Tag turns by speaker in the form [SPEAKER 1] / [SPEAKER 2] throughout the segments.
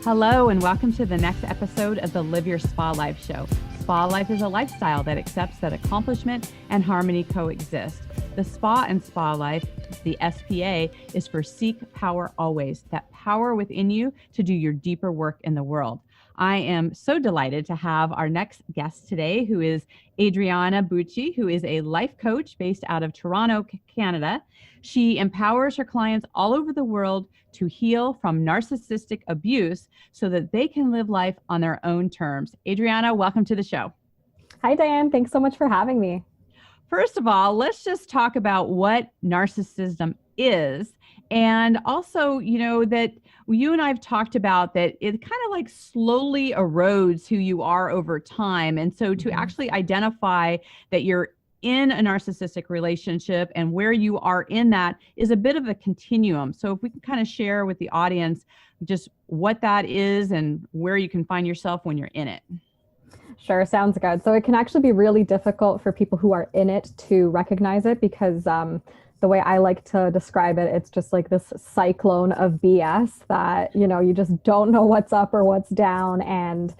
[SPEAKER 1] Hello, and welcome to the next episode of the Live Your Spa Life show. Spa life is a lifestyle that accepts that accomplishment and harmony coexist. The spa and spa life, the SPA, is for seek power always, that power within you to do your deeper work in the world. I am so delighted to have our next guest today, who is Adriana Bucci, who is a life coach based out of Toronto, Canada. She empowers her clients all over the world to heal from narcissistic abuse so that they can live life on their own terms. Adriana, welcome to the show.
[SPEAKER 2] Hi, Diane. Thanks so much for having me.
[SPEAKER 1] First of all, let's just talk about what narcissism is. And also, that you and I have talked about that it kind of like slowly erodes who you are over time. And so to actually identify that you're in a narcissistic relationship and where you are in that is a bit of a continuum. So if we can kind of share with the audience just what that is and where you can find yourself when you're in it.
[SPEAKER 2] Sure, sounds good. So it can actually be really difficult for people who are in it to recognize it because the way I like to describe it, it's just like this cyclone of BS that, you just don't know what's up or what's down. And,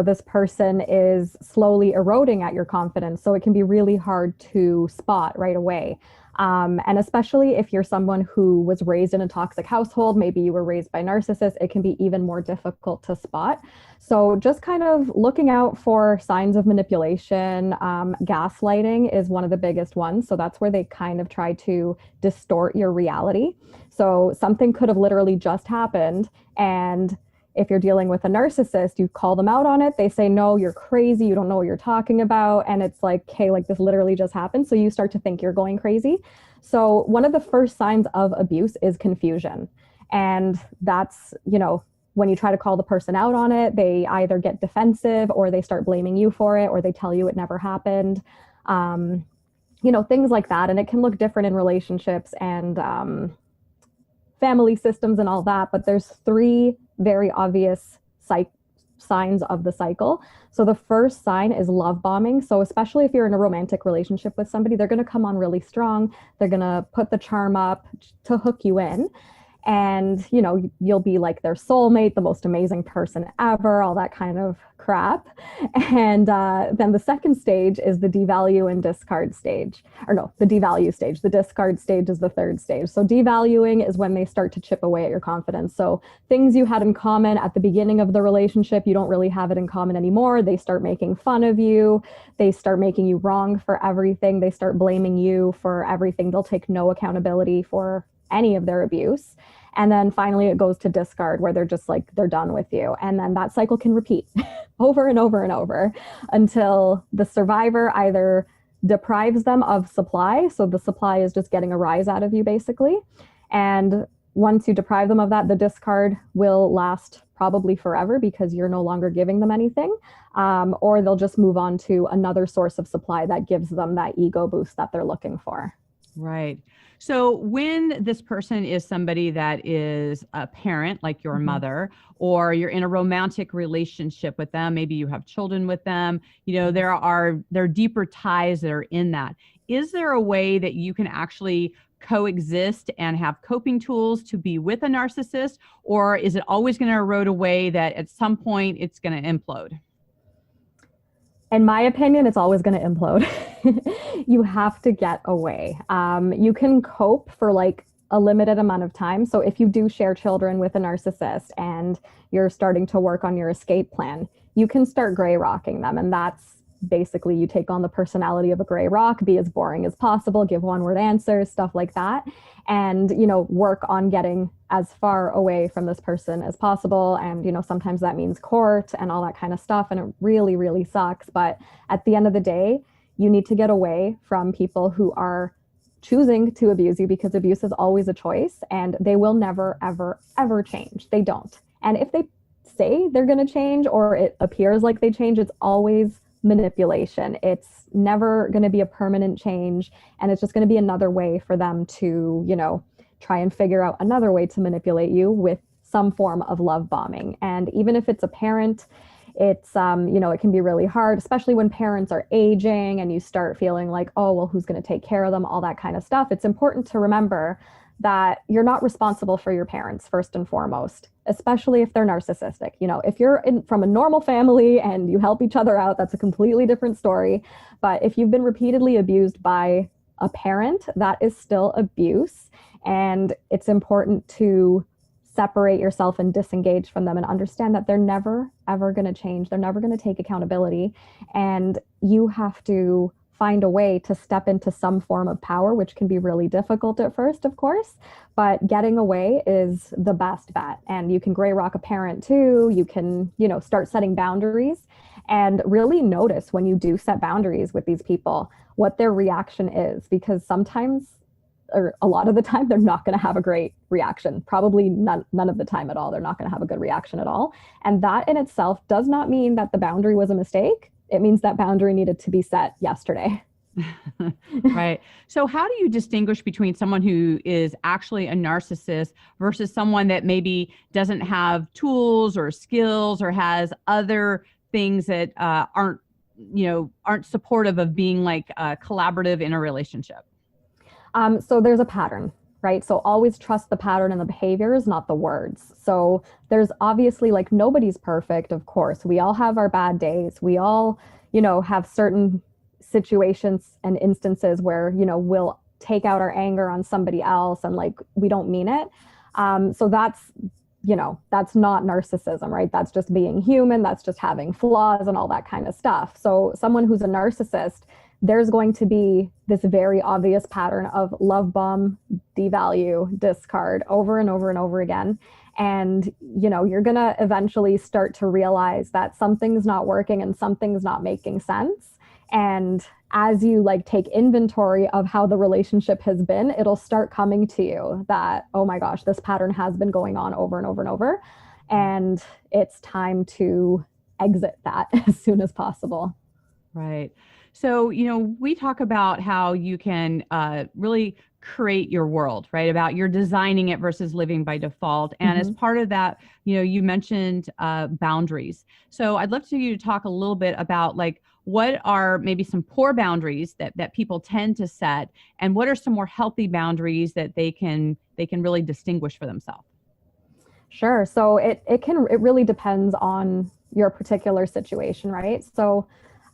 [SPEAKER 2] this person is slowly eroding at your confidence. So it can be really hard to spot right away. And especially if you're someone who was raised in a toxic household, maybe you were raised by narcissists, it can be even more difficult to spot. So just kind of looking out for signs of manipulation. Gaslighting is one of the biggest ones. So that's where they kind of try to distort your reality. So something could have literally just happened, and if you're dealing with a narcissist, you call them out on it. They say, no, you're crazy. You don't know what you're talking about. And it's like, okay, like this literally just happened. So you start to think you're going crazy. So one of the first signs of abuse is confusion. And that's, when you try to call the person out on it, they either get defensive or they start blaming you for it, or they tell you it never happened. Things like that. And it can look different in relationships and family systems and all that. But there's three very obvious signs of the cycle. So the first sign is love bombing. So especially if you're in a romantic relationship with somebody, they're going to come on really strong. They're going to put the charm up to hook you in. And, you'll be like their soulmate, the most amazing person ever, all that kind of crap. And then the second stage is the devalue and discard stage. Or no, the devalue stage. The discard stage is the third stage. So devaluing is when they start to chip away at your confidence. So things you had in common at the beginning of the relationship, you don't really have it in common anymore. They start making fun of you. They start making you wrong for everything. They start blaming you for everything. They'll take no accountability for any of their abuse. And then finally it goes to discard, where they're just like, they're done with you. And then that cycle can repeat over and over and over until the survivor either deprives them of supply. So the supply is just getting a rise out of you, basically. And once you deprive them of that, the discard will last probably forever because you're no longer giving them anything. Or they'll just move on to another source of supply that gives them that ego boost that they're looking for.
[SPEAKER 1] Right. So when this person is somebody that is a parent, like your mother, or you're in a romantic relationship with them, maybe you have children with them, there are deeper ties that are in that. Is there a way that you can actually coexist and have coping tools to be with a narcissist? Or is it always going to erode away that at some point it's going to implode?
[SPEAKER 2] In my opinion, it's always going to implode. You have to get away. You can cope for like a limited amount of time. So if you do share children with a narcissist and you're starting to work on your escape plan, you can start gray rocking them. And that's basically, you take on the personality of a gray rock, be as boring as possible, give one-word answers, stuff like that. And, work on getting as far away from this person as possible. And, sometimes that means court and all that kind of stuff. And it really, really sucks. But at the end of the day, you need to get away from people who are choosing to abuse you, because abuse is always a choice and they will never, ever, ever change. They don't. And if they say they're going to change, or it appears like they change, it's always manipulation. It's never going to be a permanent change. And it's just going to be another way for them to, try and figure out another way to manipulate you with some form of love bombing. And even if it's a parent, it's, it can be really hard, especially when parents are aging and you start feeling like, oh, well, who's going to take care of them? All that kind of stuff. It's important to remember that you're not responsible for your parents, first and foremost. especially if they're narcissistic. You know, if you're from a normal family and you help each other out, that's a completely different story. But if you've been repeatedly abused by a parent, that is still abuse. And it's important to separate yourself and disengage from them and understand that they're never, ever going to change. They're never going to take accountability. And you have to find a way to step into some form of power, which can be really difficult at first, of course, but getting away is the best bet. And you can gray rock a parent too. You can, you know, start setting boundaries and really notice when you do set boundaries with these people, what their reaction is, because sometimes, or a lot of the time, they're not going to have a great reaction. Probably none of the time at all. They're not going to have a good reaction at all. And that in itself does not mean that the boundary was a mistake. It means that boundary needed to be set yesterday.
[SPEAKER 1] Right. So how do you distinguish between someone who is actually a narcissist versus someone that maybe doesn't have tools or skills or has other things that aren't supportive of being like collaborative in a relationship?
[SPEAKER 2] So there's a pattern, right? So always trust the pattern and the behaviors, not the words. So there's obviously, like, nobody's perfect, of course. We all have our bad days. We all, you know, have certain situations and instances where, you know, we'll take out our anger on somebody else and, like, we don't mean it. So that's, you know, that's not narcissism, right? That's just being human. That's just having flaws and all that kind of stuff. So someone who's a narcissist, there's going to be this very obvious pattern of love bomb, devalue, discard over and over and over again. And, you know, you're going to eventually start to realize that something's not working and something's not making sense. And as you, like, take inventory of how the relationship has been, it'll start coming to you that, oh my gosh, this pattern has been going on over and over and over. And it's time to exit that as soon as possible.
[SPEAKER 1] Right. So, you know, we talk about how you can really create your world, right? About you're designing it versus living by default. And as part of that, you know, you mentioned boundaries. So I'd love for you to talk a little bit about, like, what are maybe some poor boundaries that people tend to set, and what are some more healthy boundaries that they can really distinguish for themselves?
[SPEAKER 2] Sure. So it really depends on your particular situation, right? So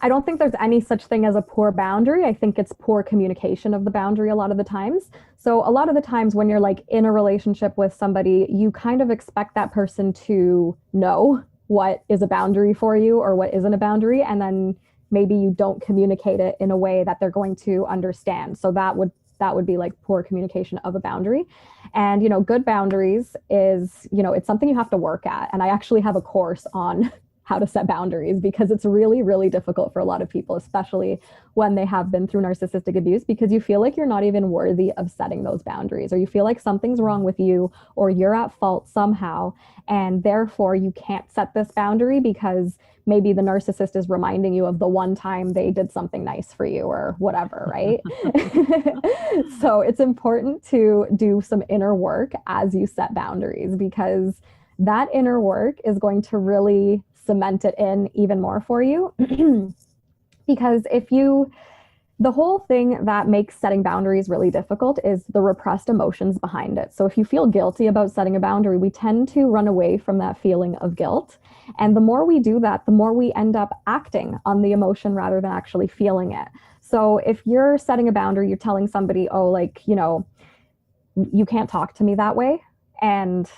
[SPEAKER 2] I don't think there's any such thing as a poor boundary. I think it's poor communication of the boundary a lot of the times. So a lot of the times when you're, like, in a relationship with somebody, you kind of expect that person to know what is a boundary for you or what isn't a boundary. And then maybe you don't communicate it in a way that they're going to understand. So that would be, like, poor communication of a boundary. And, you know, good boundaries is, you know, it's something you have to work at. And I actually have a course on how to set boundaries, because it's really, really difficult for a lot of people, especially when they have been through narcissistic abuse, because you feel like you're not even worthy of setting those boundaries, or you feel like something's wrong with you, or you're at fault somehow, and therefore you can't set this boundary because maybe the narcissist is reminding you of the one time they did something nice for you or whatever, right? So it's important to do some inner work as you set boundaries, because that inner work is going to really cement it in even more for you. Because the whole thing that makes setting boundaries really difficult is the repressed emotions behind it. So if you feel guilty about setting a boundary, we tend to run away from that feeling of guilt. And the more we do that, the more we end up acting on the emotion rather than actually feeling it. So if you're setting a boundary, you're telling somebody, oh, like, you know, you can't talk to me that way. And,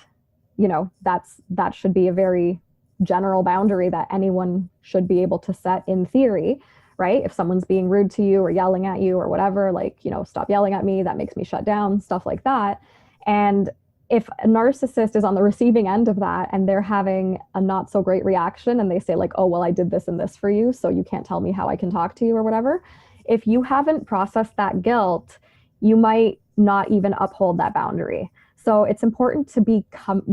[SPEAKER 2] you know, that should be a very general boundary that anyone should be able to set in theory, right? If someone's being rude to you or yelling at you or whatever, like, you know, stop yelling at me, that makes me shut down, stuff like that. And if a narcissist is on the receiving end of that and they're having a not so great reaction and they say, like, oh, well, I did this and this for you, so you can't tell me how I can talk to you or whatever. If you haven't processed that guilt, you might not even uphold that boundary. So it's important to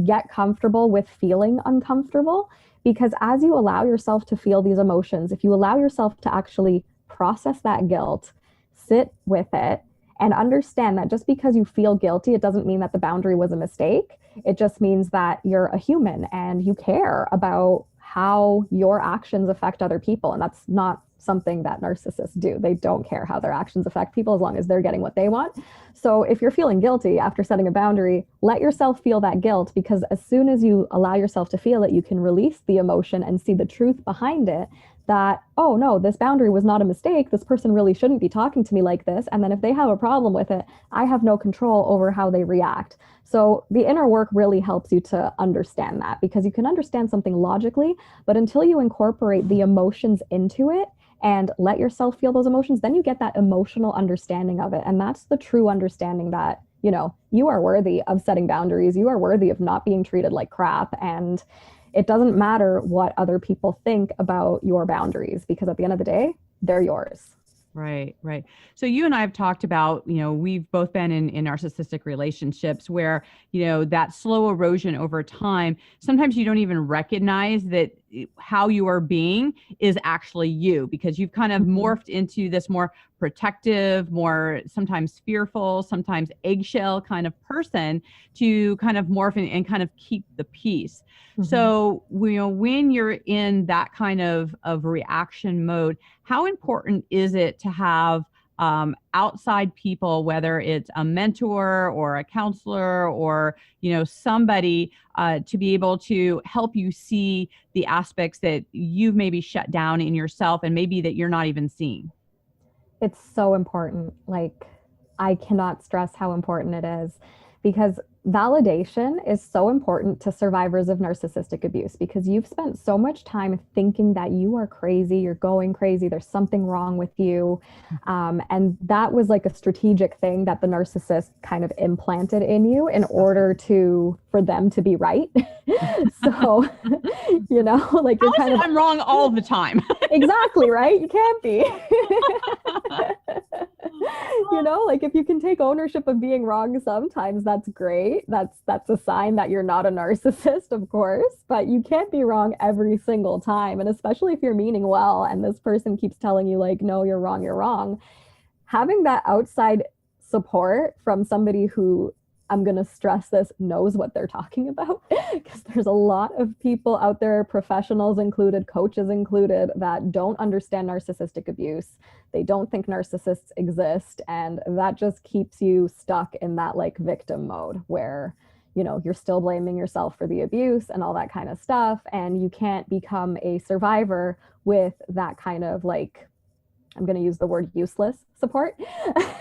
[SPEAKER 2] get comfortable with feeling uncomfortable, because as you allow yourself to feel these emotions, if you allow yourself to actually process that guilt, sit with it, and understand that just because you feel guilty, it doesn't mean that the boundary was a mistake. It just means that you're a human and you care about how your actions affect other people. And that's not something that narcissists do. They don't care how their actions affect people as long as they're getting what they want. So if you're feeling guilty after setting a boundary, let yourself feel that guilt, because as soon as you allow yourself to feel it, you can release the emotion and see the truth behind it, that, oh no, this boundary was not a mistake. This person really shouldn't be talking to me like this. And then if they have a problem with it, I have no control over how they react. So the inner work really helps you to understand that, because you can understand something logically, but until you incorporate the emotions into it and let yourself feel those emotions, then you get that emotional understanding of it. And that's the true understanding that, you know, you are worthy of setting boundaries. You are worthy of not being treated like crap. And it doesn't matter what other people think about your boundaries, because at the end of the day, they're yours.
[SPEAKER 1] Right, right. So you and I have talked about, you know, we've both been in narcissistic relationships where, you know, that slow erosion over time, sometimes you don't even recognize that how you are being is actually you, because you've kind of morphed into this more protective, more sometimes fearful, sometimes eggshell kind of person to kind of morph and kind of keep the peace. So, you know, when you're in that kind of reaction mode, how important is it to have outside people, whether it's a mentor or a counselor or, you know, somebody to be able to help you see the aspects that you've maybe shut down in yourself and maybe that you're not even seeing?
[SPEAKER 2] It's so important. Like, I cannot stress how important it is, because validation is so important to survivors of narcissistic abuse, because you've spent so much time thinking that you are crazy, you're going crazy, there's something wrong with you. And that was like a strategic thing that the narcissist kind of implanted in you in order for them to be right. So, you know, like you're kind of,
[SPEAKER 1] I'm wrong all the time.
[SPEAKER 2] Exactly, right? You can't be. You know, like if you can take ownership of being wrong sometimes, that's great. That's a sign that you're not a narcissist, of course, but you can't be wrong every single time. And especially if you're meaning well and this person keeps telling you like, no, you're wrong, you're wrong. Having that outside support from somebody who, I'm going to stress this, knows what they're talking about, because there's a lot of people out there, professionals included, coaches included, that don't understand narcissistic abuse. They don't think narcissists exist. And that just keeps you stuck in that like victim mode where, you know, you're still blaming yourself for the abuse and all that kind of stuff. And you can't become a survivor with that kind of like, I'm going to use the word useless support,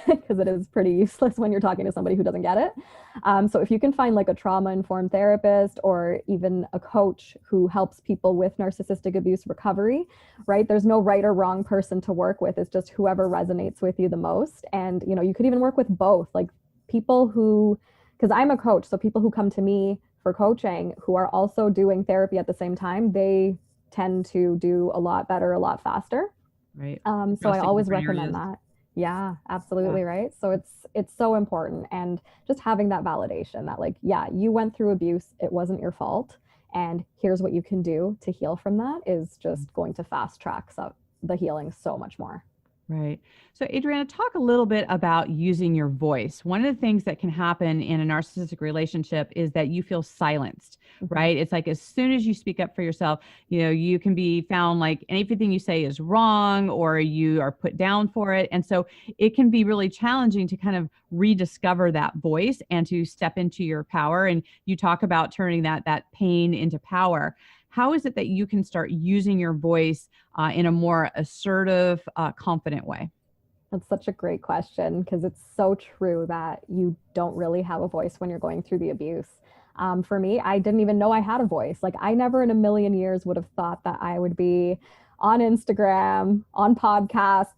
[SPEAKER 2] because it is pretty useless when you're talking to somebody who doesn't get it. So if you can find like a trauma-informed therapist or even a coach who helps people with narcissistic abuse recovery, right? There's no right or wrong person to work with. It's just whoever resonates with you the most. And, you know, you could even work with both, like people who, because I'm a coach, so people who come to me for coaching who are also doing therapy at the same time, they tend to do a lot better, a lot faster.
[SPEAKER 1] Right.
[SPEAKER 2] So I always recommend that. Yeah, absolutely. Yeah. Right. So it's so important. And just having that validation that like, yeah, you went through abuse. It wasn't your fault. And here's what you can do to heal from that is just going to fast track the healing so much more.
[SPEAKER 1] Right. So Adriana, talk a little bit about using your voice. One of the things that can happen in a narcissistic relationship is that you feel silenced, right? It's like as soon as you speak up for yourself, you know, you can be found like anything you say is wrong or you are put down for it. And so it can be really challenging to kind of rediscover that voice and to step into your power. And you talk about turning that pain into power. How is it that you can start using your voice in a more assertive, confident way?
[SPEAKER 2] That's such a great question, because it's so true that you don't really have a voice when you're going through the abuse. For me, I didn't even know I had a voice. Like I never in a million years would have thought that I would be on Instagram, on podcasts,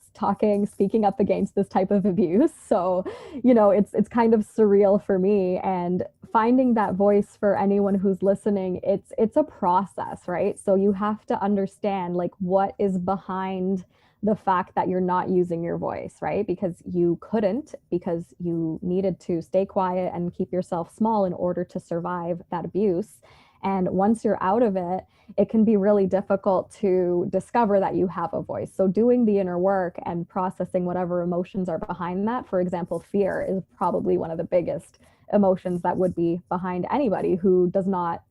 [SPEAKER 2] speaking up against this type of abuse. So, you know, it's kind of surreal for me. And finding that voice for anyone who's listening, it's a process, right? So you have to understand like what is behind the fact that you're not using your voice, right? Because you couldn't, because you needed to stay quiet and keep yourself small in order to survive that abuse. And once you're out of it, it can be really difficult to discover that you have a voice. So doing the inner work and processing whatever emotions are behind that, for example, fear is probably one of the biggest emotions that would be behind anybody who does not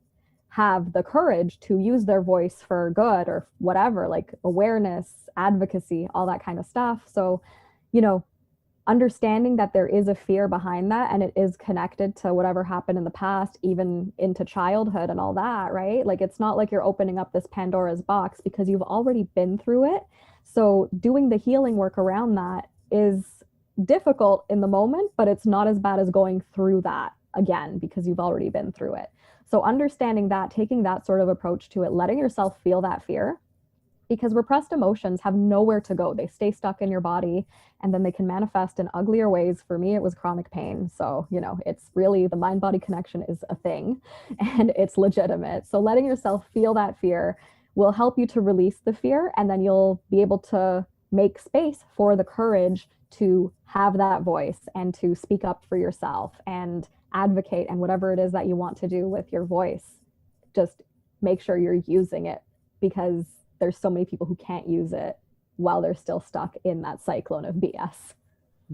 [SPEAKER 2] have the courage to use their voice for good or whatever, like awareness, advocacy, all that kind of stuff. So, you know, understanding that there is a fear behind that and it is connected to whatever happened in the past, even into childhood and all that, right? Like it's not like you're opening up this Pandora's box because you've already been through it. So doing the healing work around that is difficult in the moment, but it's not as bad as going through that again because you've already been through it. So understanding that, taking that sort of approach to it, letting yourself feel that fear, because repressed emotions have nowhere to go. They stay stuck in your body and then they can manifest in uglier ways. For me, it was chronic pain. So, you know, it's really the mind body connection is a thing and it's legitimate. So letting yourself feel that fear will help you to release the fear, and then you'll be able to make space for the courage to have that voice and to speak up for yourself and advocate, and whatever it is that you want to do with your voice, just make sure you're using it, because there's so many people who can't use it while they're still stuck in that cyclone of BS.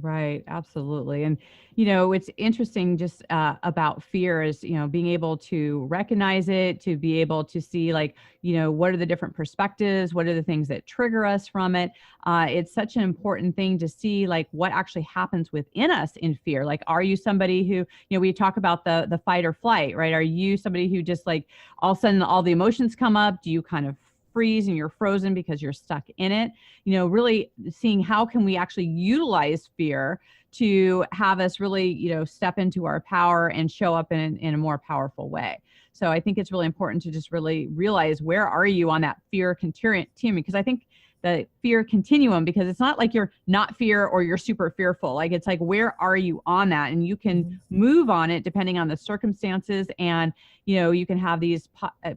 [SPEAKER 1] Right. Absolutely. And, you know, it's interesting just about fear is, you know, being able to recognize it, to be able to see like, you know, what are the different perspectives? What are the things that trigger us from it? It's such an important thing to see like what actually happens within us in fear. Like, are you somebody who, you know, we talk about the fight or flight, right? Are you somebody who just like all of a sudden all the emotions come up? Do you kind of freeze and you're frozen because you're stuck in it? You know, really seeing how can we actually utilize fear to have us really, you know, step into our power and show up in a more powerful way. So I think it's really important to just really realize, where are you on that fear continuum? Because I think the fear continuum, because it's not like you're not fear or you're super fearful. Like it's like, where are you on that? And you can move on it depending on the circumstances. And, you know, you can have these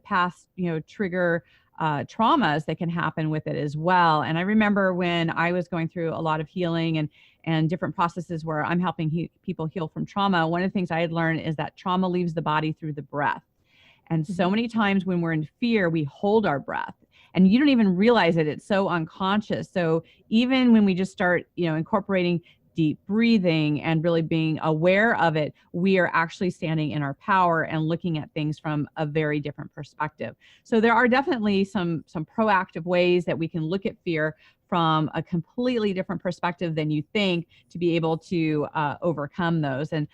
[SPEAKER 1] past, you know, trigger traumas that can happen with it as well. And I remember when I was going through a lot of healing and different processes where I'm helping people heal from trauma, one of the things I had learned is that trauma leaves the body through the breath. And so many times when we're in fear, we hold our breath and you don't even realize it. It's so unconscious. So even when we just start, you know, incorporating deep breathing and really being aware of it, we are actually standing in our power and looking at things from a very different perspective. So there are definitely some proactive ways that we can look at fear from a completely different perspective than you think, to be able to overcome those. And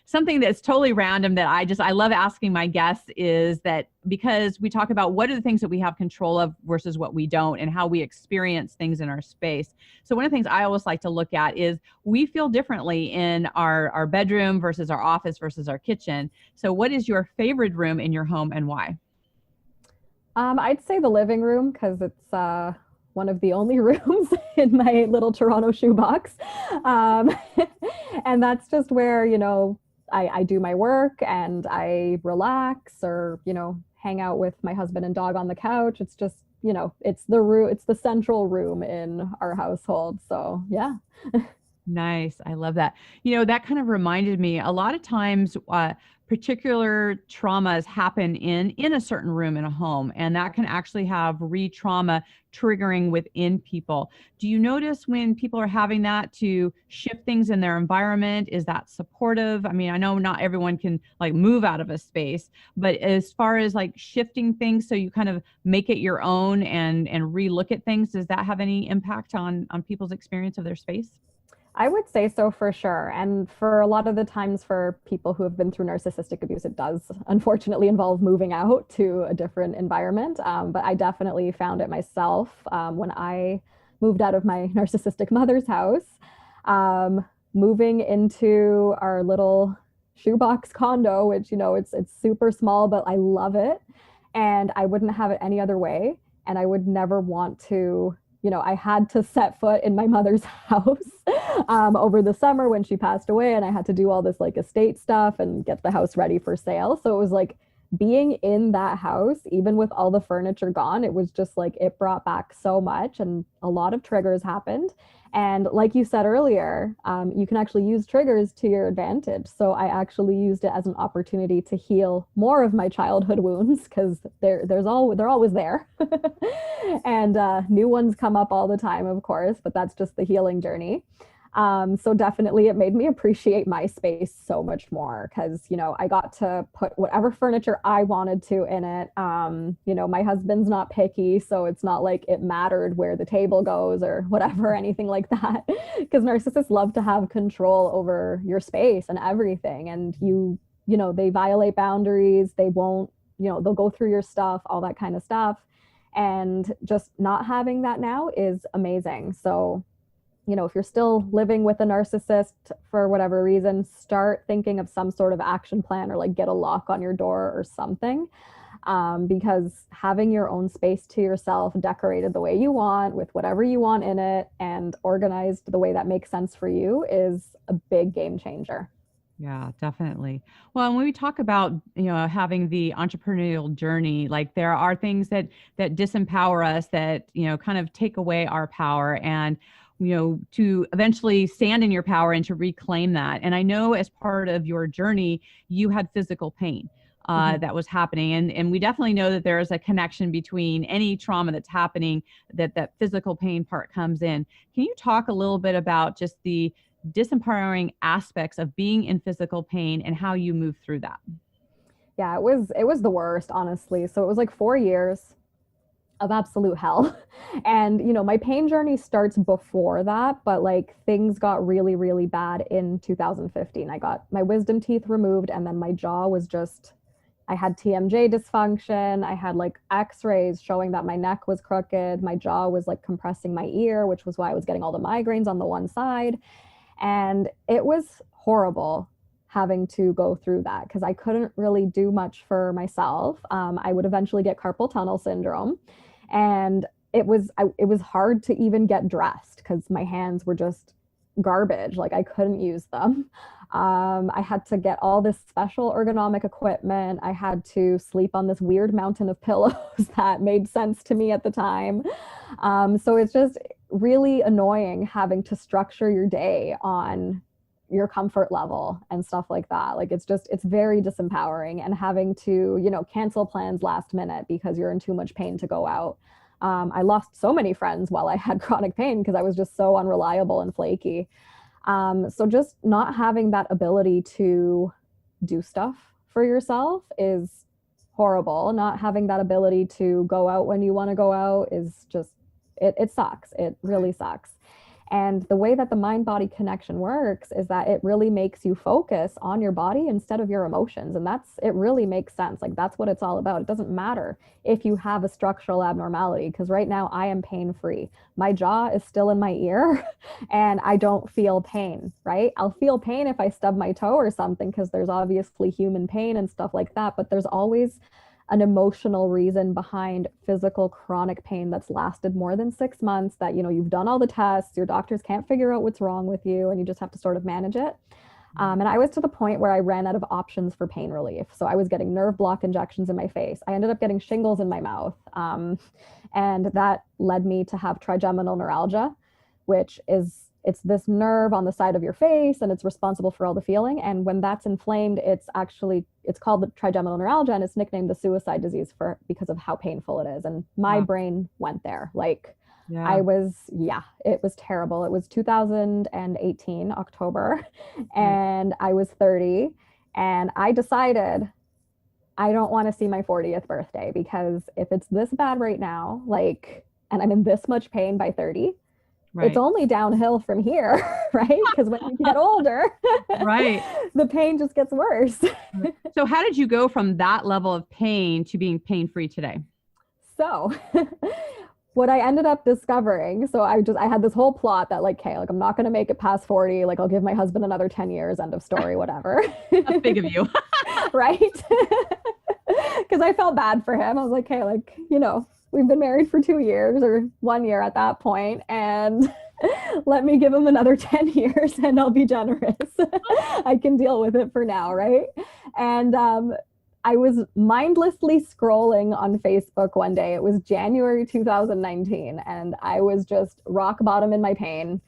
[SPEAKER 1] something that's totally random that I love asking my guests is that, because we talk about what are the things that we have control of versus what we don't, and how we experience things in our space. So one of the things I always like to look at is we feel differently in our bedroom versus our office versus our kitchen. So what is your favorite room in your home and why?
[SPEAKER 2] I'd say the living room, because it's one of the only rooms in my little Toronto shoebox. And that's just where, you know, I do my work and I relax, or, you know, hang out with my husband and dog on the couch. It's just, you know, it's the central room in our household. So yeah.
[SPEAKER 1] Nice. I love that. You know, that kind of reminded me, a lot of times particular traumas happen in a certain room in a home, and that can actually have re-trauma triggering within people. Do you notice when people are having that to shift things in their environment? Is that supportive? I mean, I know not everyone can like move out of a space, but as far as like shifting things so you kind of make it your own and re-look at things, does that have any impact on people's experience of their space?
[SPEAKER 2] I would say so, for sure. And for a lot of the times, for people who have been through narcissistic abuse, it does unfortunately involve moving out to a different environment. But I definitely found it myself when I moved out of my narcissistic mother's house, moving into our little shoebox condo, which, you know, it's super small, but I love it. And I wouldn't have it any other way. And I would never want to, you know, I had to set foot in my mother's house over the summer when she passed away, and I had to do all this like estate stuff and get the house ready for sale. So it was like being in that house, even with all the furniture gone, it was just like, it brought back so much, and a lot of triggers happened. And like you said earlier, you can actually use triggers to your advantage. So I actually used it as an opportunity to heal more of my childhood wounds, because they're always there. And new ones come up all the time, of course, but that's just the healing journey. So definitely it made me appreciate my space so much more because, you know, I got to put whatever furniture I wanted to in it. You know, my husband's not picky, so it's not like it mattered where the table goes or whatever, anything like that. Because narcissists love to have control over your space and everything. And you know, they violate boundaries. They won't, you know, they'll go through your stuff, all that kind of stuff. And just not having that now is amazing. So, you know, if you're still living with a narcissist for whatever reason, start thinking of some sort of action plan or like get a lock on your door or something. Because having your own space to yourself, decorated the way you want, with whatever you want in it, and organized the way that makes sense for you is a big game changer.
[SPEAKER 1] Yeah, definitely. Well, and when we talk about, you know, having the entrepreneurial journey, like there are things that disempower us, that, you know, kind of take away our power, and, you know, to eventually stand in your power and to reclaim that. And I know as part of your journey, you had physical pain that was happening. And we definitely know that there is a connection between any trauma that's happening, that physical pain part comes in. Can you talk a little bit about just the disempowering aspects of being in physical pain and how you move through that?
[SPEAKER 2] Yeah, it was the worst, honestly. So it was like 4 years of absolute hell. And, you know, my pain journey starts before that, but like things got really, really bad in 2015. I got my wisdom teeth removed, and then my jaw was just, I had TMJ dysfunction. I had like x-rays showing that my neck was crooked. My jaw was like compressing my ear, which was why I was getting all the migraines on the one side. And it was horrible having to go through that because I couldn't really do much for myself. I would eventually get carpal tunnel syndrome, and it was hard to even get dressed because my hands were just garbage. Like I couldn't use them. I had to get all this special ergonomic equipment. I had to sleep on this weird mountain of pillows that made sense to me at the time. So it's just really annoying having to structure your day on your comfort level and stuff like that. Like it's very disempowering, and having to, you know, cancel plans last minute because you're in too much pain to go out. I lost so many friends while I had chronic pain because I was just so unreliable and flaky. So just not having that ability to do stuff for yourself is horrible. Not having that ability to go out when you want to go out is just, it sucks. It really sucks. And the way that the mind-body connection works is that it really makes you focus on your body instead of your emotions. And it really makes sense. Like that's what it's all about. It doesn't matter if you have a structural abnormality, because right now I am pain-free. My jaw is still in my ear and I don't feel pain, right? I'll feel pain if I stub my toe or something, because there's obviously human pain and stuff like that, but there's always an emotional reason behind physical chronic pain that's lasted more than 6 months, that, you know, you've done all the tests, your doctors can't figure out what's wrong with you, and you just have to sort of manage it. And I was to the point where I ran out of options for pain relief. So I was getting nerve block injections in my face. I ended up getting shingles in my mouth. And that led me to have trigeminal neuralgia, which is, it's this nerve on the side of your face, and it's responsible for all the feeling. And when that's inflamed, it's called the trigeminal neuralgia, and it's nicknamed the suicide disease because of how painful it is. And my brain went there. Like it was terrible. It was 2018, October, and I was 30, and I decided I don't want to see my 40th birthday, because if it's this bad right now, like, and I'm in this much pain by 30, it's only downhill from here, right? Because when you get older, the pain just gets worse.
[SPEAKER 1] So how did you go from that level of pain to being pain-free today?
[SPEAKER 2] So what I ended up discovering, so I had this whole plot that like, okay, like I'm not going to make it past 40. Like I'll give my husband another 10 years, end of story, whatever.
[SPEAKER 1] That's big of you.
[SPEAKER 2] Right? Because I felt bad for him. I was like, hey, like, you know, we've been married for 2 years or 1 year at that point, and let me give him another 10 years and I'll be generous. I can deal with it for now, right? And I was mindlessly scrolling on Facebook one day. It was January 2019, and I was just rock bottom in my pain.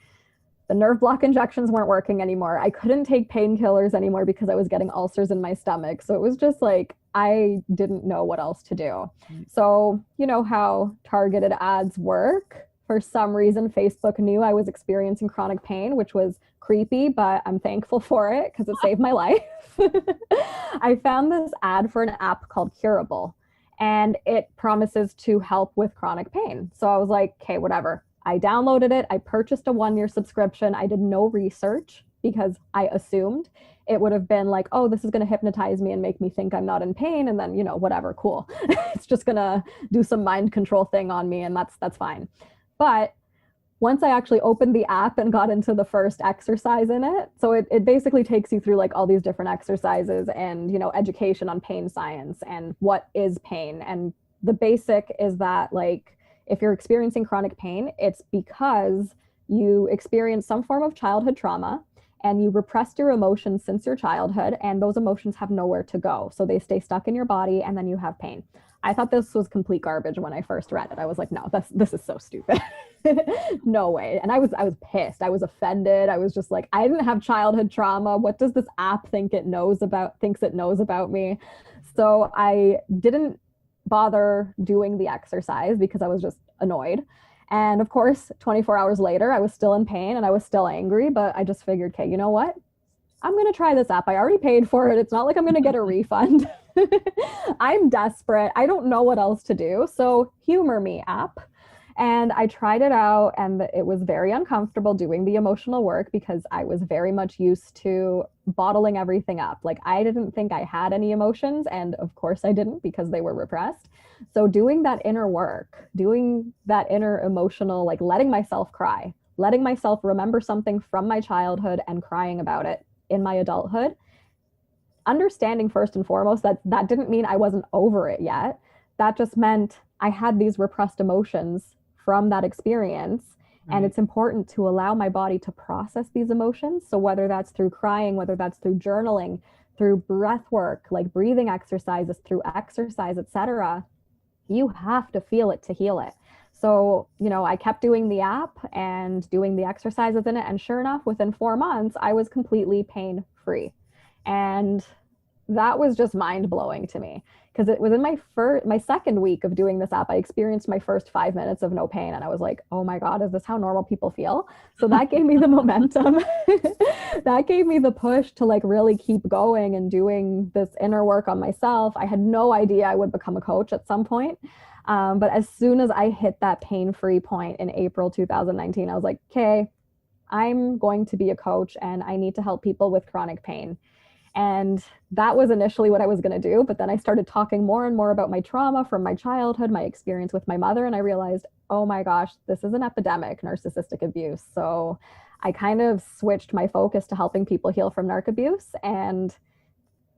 [SPEAKER 2] The nerve block injections weren't working anymore. I couldn't take painkillers anymore because I was getting ulcers in my stomach. So it was just like, I didn't know what else to do. So, you know how targeted ads work For some reason, Facebook knew I was experiencing chronic pain, which was creepy, but I'm thankful for it because it saved my life. I found this ad for an app called Curable, and it promises to help with chronic pain. So I was like, okay, whatever. I downloaded it. I purchased a 1-year subscription. I did no research because I assumed it would have been like, oh, this is going to hypnotize me and make me think I'm not in pain. And then, whatever, cool. It's just going to do some mind control thing on me. And that's fine. But once I actually opened the app and got into the first exercise in it, so it basically takes you through like all these different exercises and, education on pain science and what is pain. And the basic is that, like, if you're experiencing chronic pain, it's because you experience some form of childhood trauma and you repressed your emotions since your childhood, and those emotions have nowhere to go. So they stay stuck in your body, and then you have pain. I thought this was complete garbage when I first read it. I was like, no, this is so stupid. No way. And I was pissed. I was offended. I was just like, I didn't have childhood trauma. What does this app thinks it knows about me? So I didn't bother doing the exercise because I was just annoyed. And of course, 24 hours later, I was still in pain and I was still angry, but I just figured, okay, you know what? I'm going to try this app. I already paid for it. It's not like I'm going to get a refund. I'm desperate. I don't know what else to do. So humor me, app. And I tried it out, and it was very uncomfortable doing the emotional work because I was very much used to bottling everything up. Like, I didn't think I had any emotions, and of course I didn't because they were repressed. So doing that inner work, doing that inner emotional, like letting myself cry, letting myself remember something from my childhood and crying about it in my adulthood, understanding first and foremost that that didn't mean I wasn't over it yet. That just meant I had these repressed emotions from that experience. Right. And it's important to allow my body to process these emotions. So whether that's through crying, whether that's through journaling, through breath work, like breathing exercises, through exercise, etc., you have to feel it to heal it. So, I kept doing the app and doing the exercises in it. And sure enough, within 4 months, I was completely pain-free. And that was just mind-blowing to me because it was in my second week of doing this app. I experienced my first 5 minutes of no pain, and I was like, oh my God, is this how normal people feel? So that gave me the momentum. That gave me the push to like really keep going and doing this inner work on myself. I had no idea I would become a coach at some point. But as soon as I hit that pain-free point in April 2019, I was like, okay, I'm going to be a coach and I need to help people with chronic pain. And that was initially what I was going to do. But then I started talking more and more about my trauma from my childhood, my experience with my mother. And I realized, oh my gosh, this is an epidemic, narcissistic abuse. So I kind of switched my focus to helping people heal from narc abuse. And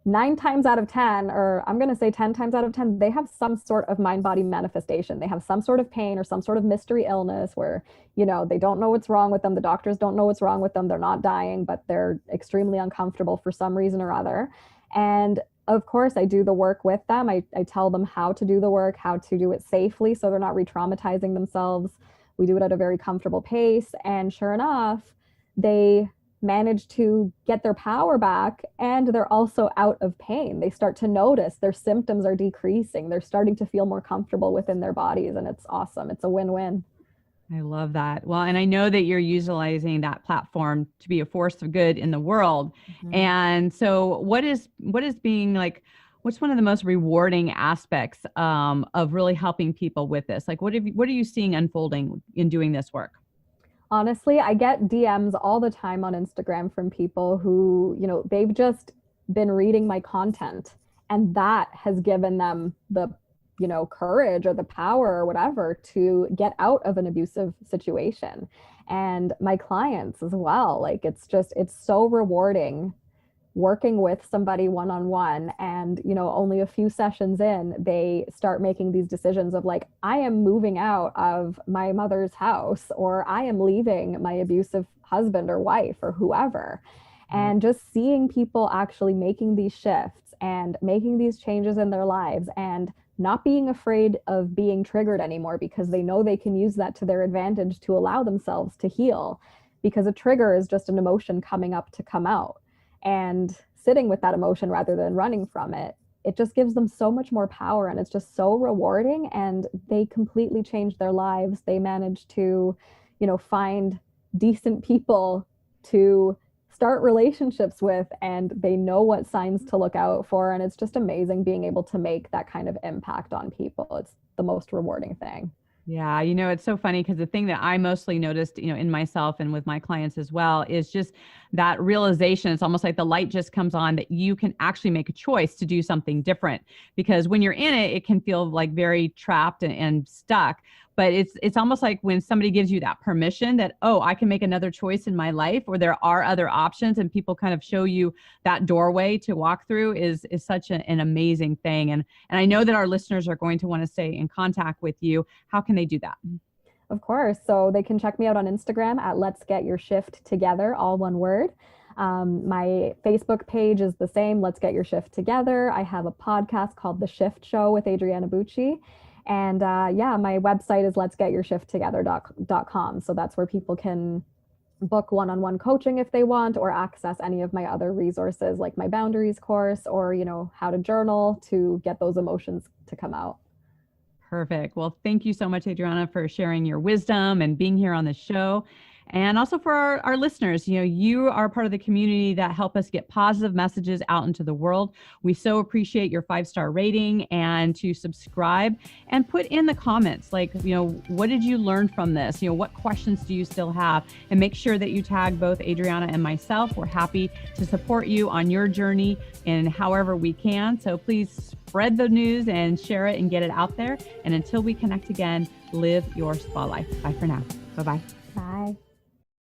[SPEAKER 2] 9 times out of 10, or I'm going to say 10 times out of 10, they have some sort of mind-body manifestation. They have some sort of pain or some sort of mystery illness where, they don't know what's wrong with them. The doctors don't know what's wrong with them. They're not dying, but they're extremely uncomfortable for some reason or other. And of course, I do the work with them. I tell them how to do the work, how to do it safely so they're not re-traumatizing themselves. We do it at a very comfortable pace. And sure enough, they manage to get their power back, and they're also out of pain. They start to notice their symptoms are decreasing. They're starting to feel more comfortable within their bodies, and it's awesome. It's a win-win.
[SPEAKER 1] I love that. Well, and I know that you're utilizing that platform to be a force of good in the world. Mm-hmm. And so what is being like, what's one of the most rewarding aspects of really helping people with this? Like, what are you seeing unfolding in doing this work?
[SPEAKER 2] Honestly, I get DMs all the time on Instagram from people who, they've just been reading my content, and that has given them the, courage or the power or whatever to get out of an abusive situation. And my clients as well. Like, it's so rewarding working with somebody one-on-one, and only a few sessions in, they start making these decisions of like, I am moving out of my mother's house, or I am leaving my abusive husband or wife or whoever. And just seeing people actually making these shifts and making these changes in their lives and not being afraid of being triggered anymore, because they know they can use that to their advantage to allow themselves to heal, because a trigger is just an emotion coming up to come out. And sitting with that emotion rather than running from it it just gives them so much more power, and it's just so rewarding, and they completely change their lives. They manage to, find decent people to start relationships with, and they know what signs to look out for. And it's just amazing being able to make that kind of impact on people. It's the most rewarding thing.
[SPEAKER 1] Yeah, it's so funny because the thing that I mostly noticed, in myself and with my clients as well, is just that realization. It's almost like the light just comes on that you can actually make a choice to do something different. Because when you're in it, it can feel like very trapped and stuck. But it's almost like when somebody gives you that permission that, oh, I can make another choice in my life, or there are other options, and people kind of show you that doorway to walk through is such an amazing thing. And I know that our listeners are going to want to stay in contact with you. How can they do that?
[SPEAKER 2] Of course. So they can check me out on Instagram at Let's Get Your Shift Together, all one word. My Facebook page is the same, Let's Get Your Shift Together. I have a podcast called The Shift Show with Adriana Bucci. And my website is letsgetyourshifttogether.com. So that's where people can book one-on-one coaching if they want, or access any of my other resources like my boundaries course, or, how to journal to get those emotions to come out.
[SPEAKER 1] Perfect. Well, thank you so much, Adriana, for sharing your wisdom and being here on the show. And also for our listeners, you are part of the community that help us get positive messages out into the world. We so appreciate your 5-star rating, and to subscribe and put in the comments, like, what did you learn from this? What questions do you still have? And make sure that you tag both Adriana and myself. We're happy to support you on your journey in however we can. So please spread the news and share it and get it out there. And until we connect again, live your spa life. Bye for now. Bye-bye.
[SPEAKER 2] Bye.